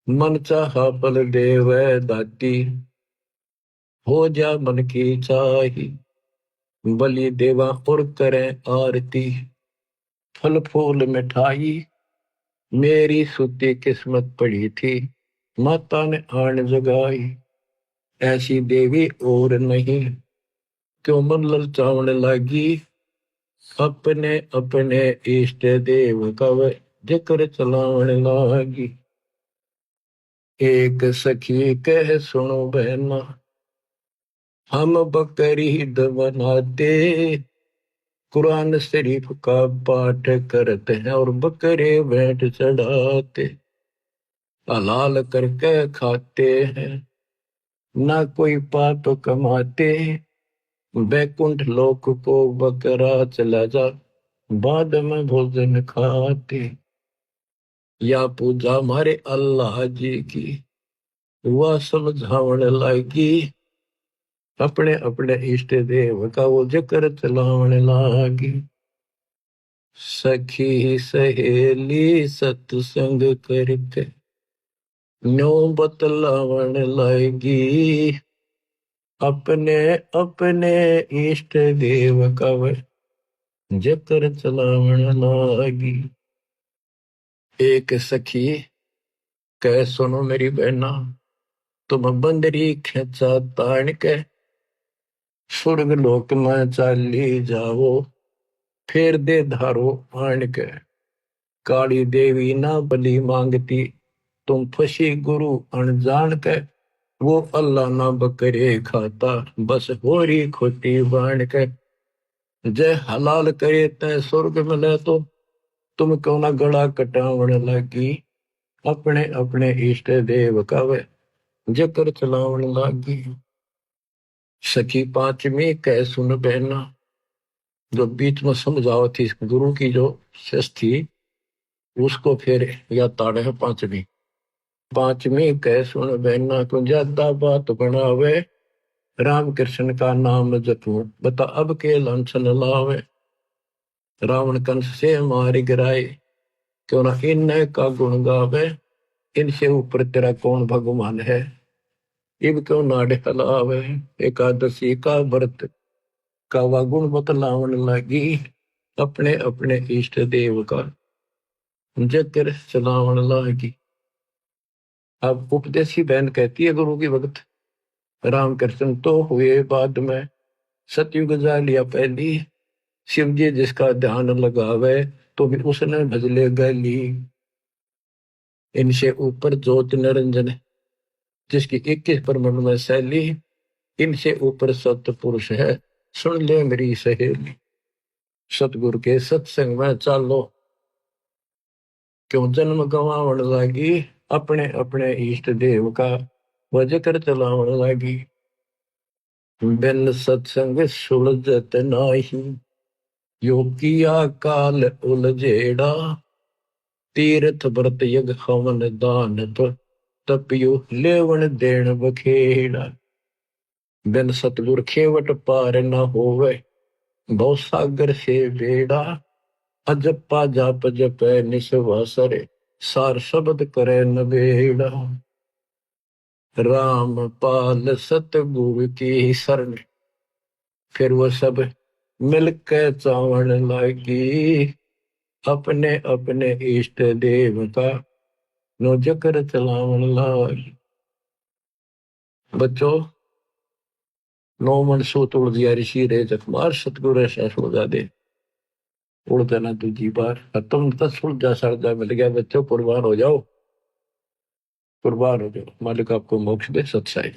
मन चाहा बल देव दाती, हो जा मन की चाही। बलि देवा और करें आरती, फल फूल मिठाई, मेरी सूती किस्मत पड़ी थी, माता ने आन जगाई। ऐसी देवी और नहीं, क्यों मन ललचावन लागी, अपने अपने इष्ट देव कव जिक्र चलावन लागी। एक सखी कह सुनो बहना, हम बकरीद बनाते, कुरान शरीफ का पाठ करते हैं और बकरे भेंट चढ़ाते, हलाल करके खाते हैं, ना कोई पाप कमाते, बैकुंठ लोक को बकरा चला जा, बाद में भोजन खाते। या पूजा हमारे अल्लाह जी की, वह समझावन लागी, अपने अपने इष्ट देव का वो जिक्र चलावन लागी। सखी सहेली सत्संग करके न्यो बतलावन लागी, अपने अपने इष्ट देव का जिक्र चलावन लागी। एक सखी कह सुनो मेरी बहना, तुम बंदरी खेचा तान के स्वर्ग लोक में चाली जाओ, फिर दे धारो आन के। काली देवी ना बलि मांगती, तुम फसी गुरु अनजान के, वो अल्लाह ना बकरे खाता, बस होरी खोटी बाण के। जय हलाल करे तय स्वर्ग मिले, तो तुम क्यों ना गला कटावण लागी, अपने अपने इष्ट देव का वे जिक्र चलावण लागी। सखी पांचवी कह सुन बहना, जो बीच में समझाओ थी गुरु की जो शेष थी, उसको फिर या ताड़े है पांचवी। पांचवी कह सुन बहना, को ज्यादा बात बनावे, राम कृष्ण का नाम जपू, बता अब के लांछन लावे। रावण कंस से मारी गिराए, क्यों ना इन का गुण गावे, इनसे ऊपर तेरा कौन भगवान है, इब क्यों नाड़े हलावे। एकादशी का व्रत का वा गुण बतलावन लगी, अपने अपने इष्ट देव का जिक्र चलावन लगी। अब उपदेशी बहन कहती है गुरु की भगत, रामकृष्ण तो हुए बाद में, सतयुग जा लिया पहली, शिव जी जिसका ध्यान लगावे, तो भी उसने भजले गली। इनसे ऊपर ज्योत निरंजन, जिसकी 21 परमंड में शैली, इनसे ऊपर सत्य पुरुष है, सुन ले मेरी सहेली। सतगुरु के सत्संग में चालो, क्यों जन्म गवावन लागी, अपने अपने इष्ट देव का वह जिक्र चलावन लागी। बिन सत्संग सुलझत नाही, यो किया काल उलझेड़ा, तीर्थ व्रत यज्ञ हवन दान तपियो लेवन देन बखेड़ा। बिन सतगुर खेवट पार न होवे, भव सागर से बेड़ा, अजपा जाप जपै निसवासरे, सार शब्द करे नबेड़ा। राम पाल सतगुरु की शरण। फिर वो सब मिलकर चावण लागी, अपने अपने इष्ट देव का नो जकर चलावन लागी। बच्चों, नौ मन सो तोड़ दिया ऋषि रे जखमार, सतगुरु ऐसा सोजा दे उड़ देना दूजी बार। तुम तो सुलझा सरजा मिल गया बच्चों, कुर्बान हो जाओ, कुर्बान हो जाओ। मालिक आपको मोक्ष दे। सत्साई।